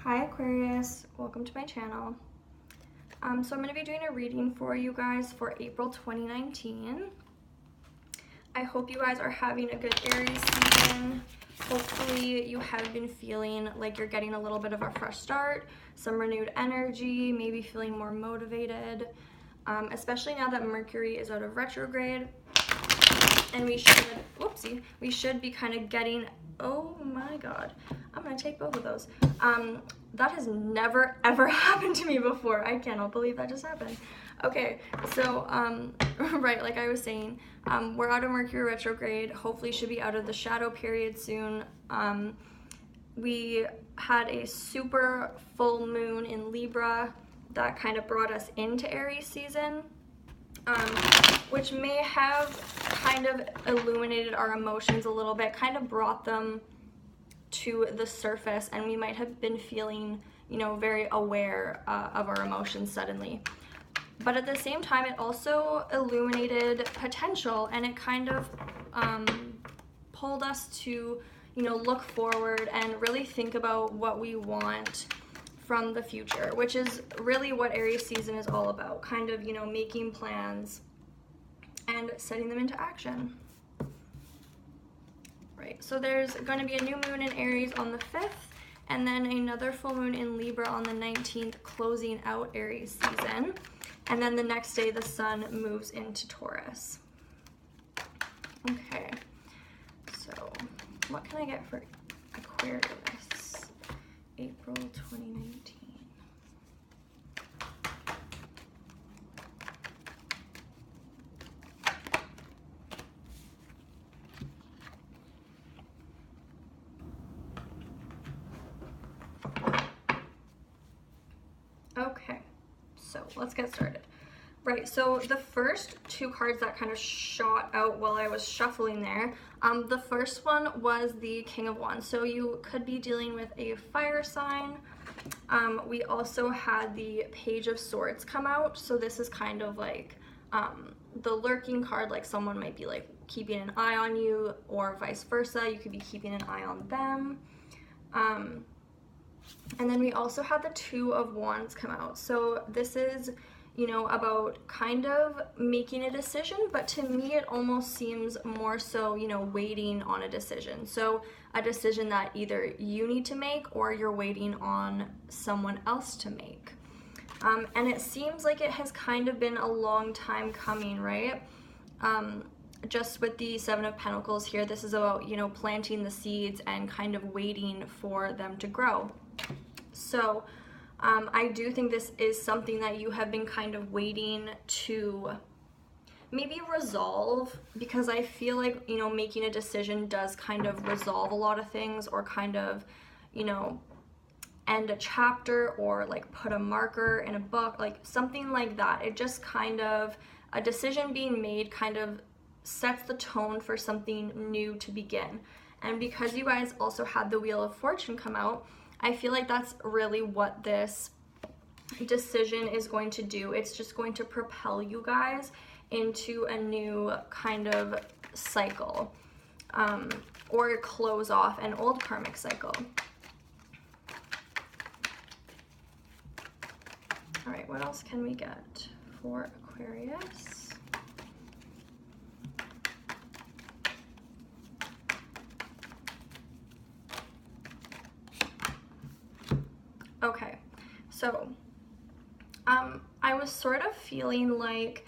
Hi Aquarius, welcome to my channel. So I'm going to be doing a reading for you guys for April 2019. I hope you guys are having a good Aries season. Hopefully you have been feeling like you're getting a little bit of a fresh start, some renewed energy, maybe feeling more motivated, especially now that Mercury is out of retrograde. And we should be kind of getting, oh my god, I'm gonna take both of those. That has never ever happened to me before. I cannot believe that just happened. Okay, so right, like I was saying, we're out of Mercury retrograde. Hopefully should be out of the shadow period soon. We had a super full moon in Libra that kind of brought us into Aries season. Which may have kind of illuminated our emotions a little bit, kind of brought them to the surface, and we might have been feeling, you know, very aware of our emotions suddenly. But at the same time, it also illuminated potential, and it kind of pulled us to, you know, look forward and really think about what we want from the future, which is really what Aries season is all about, kind of, you know, making plans and setting them into action. Right, so there's going to be a new moon in Aries on the 5th, and then another full moon in Libra on the 19th, closing out Aries season. And then the next day the sun moves into Taurus. Okay, so what can I get for Aquarius? April 2019. Okay, so let's get started. Right, so the first two cards that kind of shot out while I was shuffling there, the first one was the King of Wands. So you could be dealing with a fire sign. We also had the Page of Swords come out. So this is kind of like the lurking card, like someone might be like keeping an eye on you, or vice versa. You could be keeping an eye on them. And then we also had the Two of Wands come out. So this is, you know, about kind of making a decision, but to me it almost seems more so, you know, waiting on a decision. So a decision that either you need to make or you're waiting on someone else to make. And it seems like it has kind of been a long time coming, right? Just with the Seven of Pentacles here, this is about, you know, planting the seeds and kind of waiting for them to grow. So I do think this is something that you have been kind of waiting to maybe resolve, because I feel like, you know, making a decision does kind of resolve a lot of things, or kind of, you know, end a chapter, or like put a marker in a book, like something like that. It just kind of, a decision being made kind of sets the tone for something new to begin. And because you guys also had the Wheel of Fortune come out, I feel like that's really what this decision is going to do. It's just going to propel you guys into a new kind of cycle, or close off an old karmic cycle. All right, what else can we get for Aquarius? Okay, so I was sort of feeling like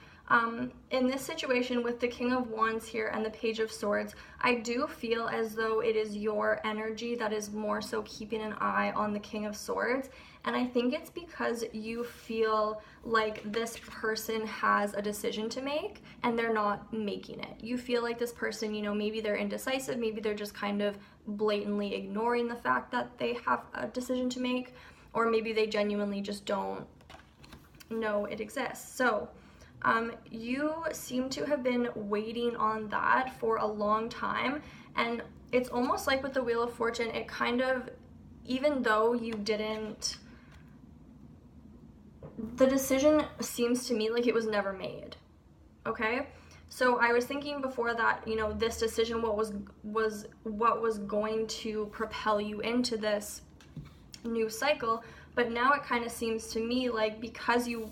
in this situation with the King of Wands here and the Page of Swords, I do feel as though it is your energy that is more so keeping an eye on the King of Swords. And I think it's because you feel like this person has a decision to make and they're not making it. You feel like this person, you know, maybe they're indecisive, maybe they're just kind of blatantly ignoring the fact that they have a decision to make, or maybe they genuinely just don't know it exists. So you seem to have been waiting on that for a long time, and it's almost like with the Wheel of Fortune, it kind of, even though you didn't, the decision seems to me like it was never made. Okay, so I was thinking before that, you know, this decision, what was going to propel you into this new cycle. But now it kind of seems to me like because you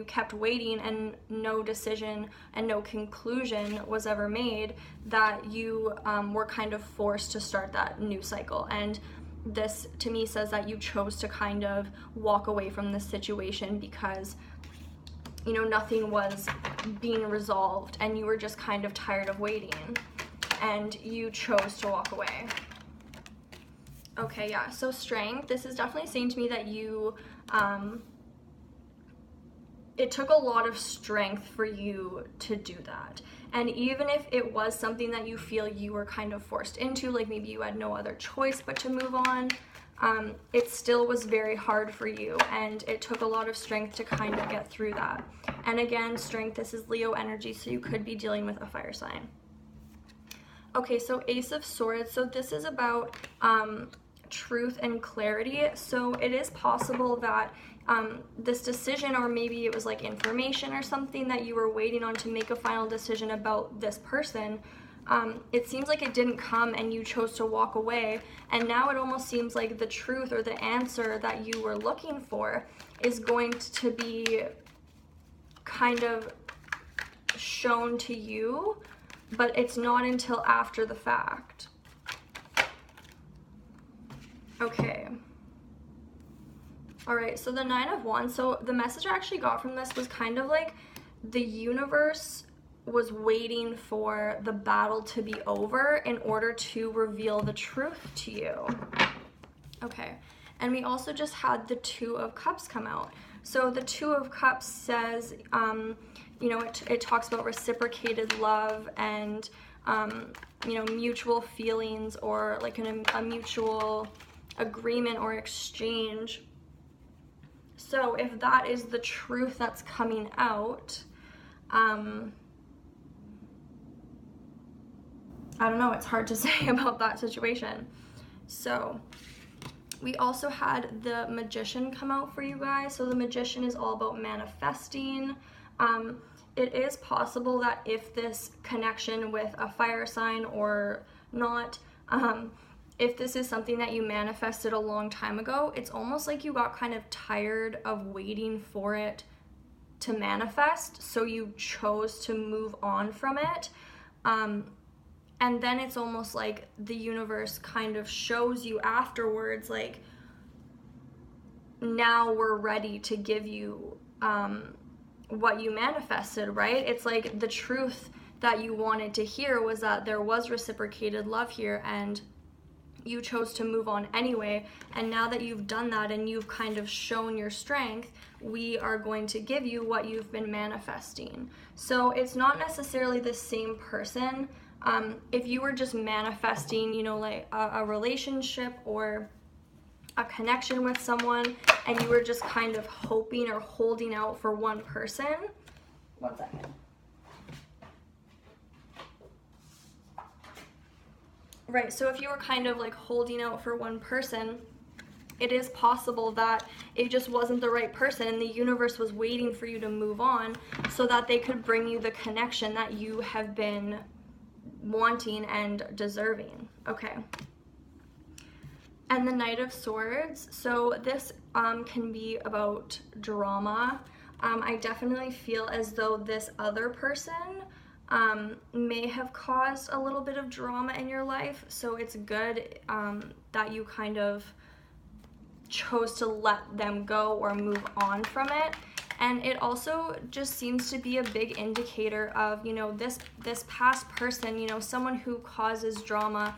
kept waiting and no decision and no conclusion was ever made, that you were kind of forced to start that new cycle. And this to me says that you chose to kind of walk away from this situation because nothing was being resolved and you were just kind of tired of waiting and you chose to walk away. Okay, yeah, so strength, this is definitely saying to me that you, it took a lot of strength for you to do that. And even if it was something that you feel you were kind of forced into, like maybe you had no other choice but to move on, it still was very hard for you, and it took a lot of strength to kind of get through that. And again, strength, this is Leo energy, so you could be dealing with a fire sign. Okay, so Ace of Swords, so this is about truth and clarity. So it is possible that this decision, or maybe it was like information or something that you were waiting on to make a final decision about this person, it seems like it didn't come and you chose to walk away, and now it almost seems like the truth or the answer that you were looking for is going to be kind of shown to you, but it's not until after the fact. Okay. All right, so the Nine of Wands. So the message I actually got from this was kind of like the universe was waiting for the battle to be over in order to reveal the truth to you. Okay, and we also just had the Two of Cups come out. So the Two of Cups says, it talks about reciprocated love and, mutual feelings, or like a mutual agreement or exchange. So if that is the truth that's coming out, I don't know, it's hard to say about that situation. So we also had the Magician come out for you guys. So the Magician is all about manifesting. It is possible that if this connection with a fire sign or not, if this is something that you manifested a long time ago, it's almost like you got kind of tired of waiting for it to manifest, so you chose to move on from it. And then it's almost like the universe kind of shows you afterwards, like, now we're ready to give you what you manifested, right? It's like the truth that you wanted to hear was that there was reciprocated love here, and you chose to move on anyway. And now that you've done that and you've kind of shown your strength, we are going to give you what you've been manifesting. So it's not necessarily the same person. If you were just manifesting, like a relationship or a connection with someone, and you were just kind of hoping or holding out for one person. One second. Right, so if you were kind of like holding out for one person, it is possible that it just wasn't the right person and the universe was waiting for you to move on so that they could bring you the connection that you have been wanting and deserving. Okay. And the Knight of Swords. So this can be about drama. I definitely feel as though this other person may have caused a little bit of drama in your life. So it's good that you kind of chose to let them go or move on from it. And it also just seems to be a big indicator of, this past person, someone who causes drama,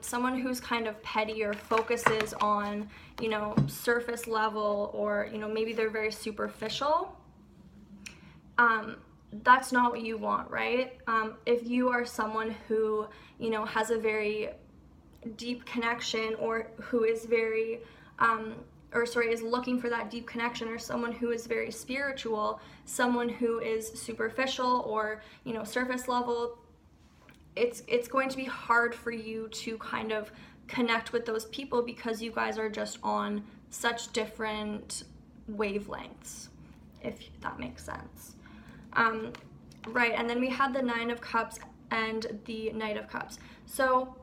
someone who's kind of petty or focuses on, surface level, or, maybe they're very superficial. That's not what you want, right? If you are someone who, has a very deep connection, or who is very, is looking for that deep connection, or someone who is very spiritual, someone who is superficial or, surface level, it's going to be hard for you to kind of connect with those people because you guys are just on such different wavelengths, if that makes sense. Right, and then we had the Nine of Cups and the Knight of Cups. So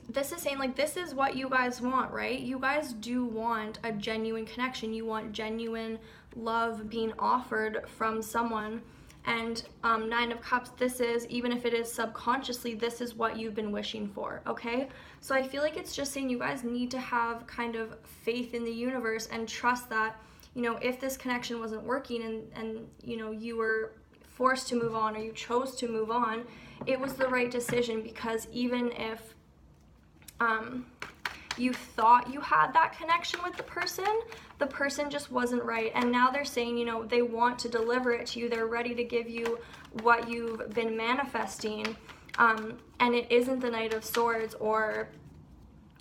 this is saying, like, this is what you guys want, right? You guys do want a genuine connection. You want genuine love being offered from someone. And 9 of Cups, this is, even if it is subconsciously, this is what you've been wishing for, okay? So I feel like it's just saying you guys need to have kind of faith in the universe and trust that, you know, if this connection wasn't working and you know, you were forced to move on or you chose to move on, it was the right decision, because even if you thought you had that connection with the person just wasn't right. And now they're saying, you know, they want to deliver it to you. They're ready to give you what you've been manifesting. And it isn't the Knight of Swords or,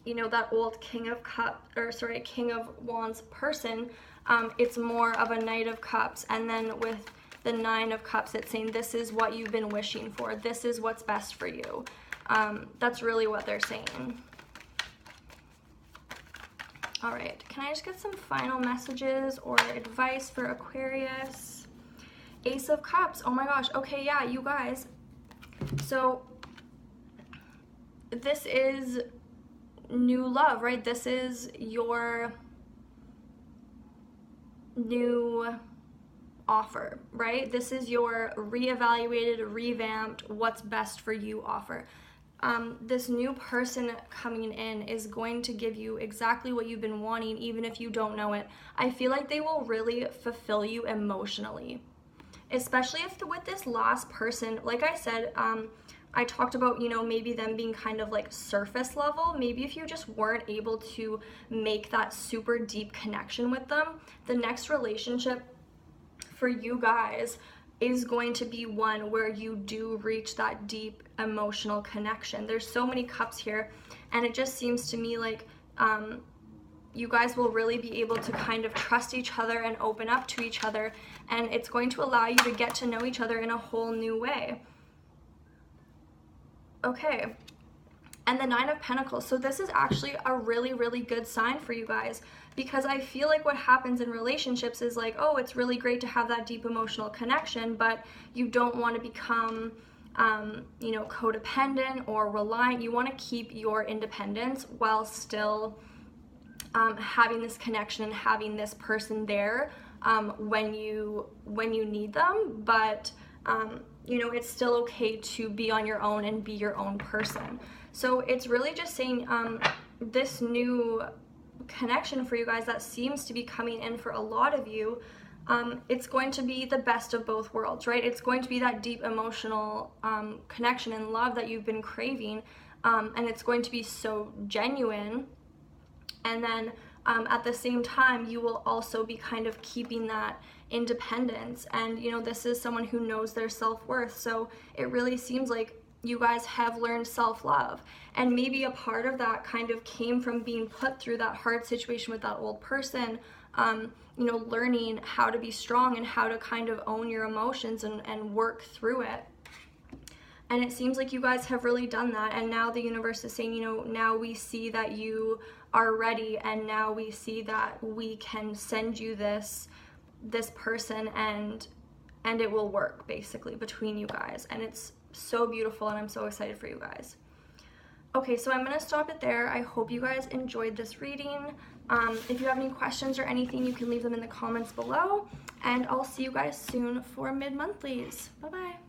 you know, that old King of Wands person. It's more of a Knight of Cups. And then with the 9 of Cups, it's saying this is what you've been wishing for. This is what's best for you. That's really what they're saying. All right, can I just get some final messages or advice for Aquarius? Ace of Cups, oh my gosh, okay, yeah, you guys. So this is new love, right? This is your new offer, right? This is your reevaluated, revamped, what's best for you offer. This new person coming in is going to give you exactly what you've been wanting, even if you don't know it. I feel like they will really fulfill you emotionally, especially if with this last person, like I said, I talked about, you know, maybe them being kind of like surface level. Maybe if you just weren't able to make that super deep connection with them, the next relationship for you guys is going to be one where you do reach that deep emotional connection. There's so many cups here, and it just seems to me like you guys will really be able to kind of trust each other and open up to each other, and it's going to allow you to get to know each other in a whole new way. Okay, and the 9 of Pentacles. So this is actually a really, really good sign for you guys, because I feel like what happens in relationships is like, oh, it's really great to have that deep emotional connection, but you don't want to become, you know, codependent or reliant. You want to keep your independence while still having this connection and having this person there when you need them, but you know, it's still okay to be on your own and be your own person. So it's really just saying this new connection for you guys that seems to be coming in for a lot of you, it's going to be the best of both worlds, right? It's going to be that deep emotional connection and love that you've been craving, and it's going to be so genuine. And then at the same time, you will also be kind of keeping that independence. And, you know, this is someone who knows their self-worth. So it really seems like you guys have learned self-love. And maybe a part of that kind of came from being put through that hard situation with that old person, you know, learning how to be strong and how to kind of own your emotions and work through it. And it seems like you guys have really done that. And now the universe is saying, you know, now we see that you are ready, and now we see that we can send you this person, and it will work basically between you guys. And it's so beautiful, and I'm so excited for you guys. Okay, so I'm gonna stop it there. I hope you guys enjoyed this reading. If you have any questions or anything, you can leave them in the comments below, and I'll see you guys soon for mid-monthlies. Bye-bye.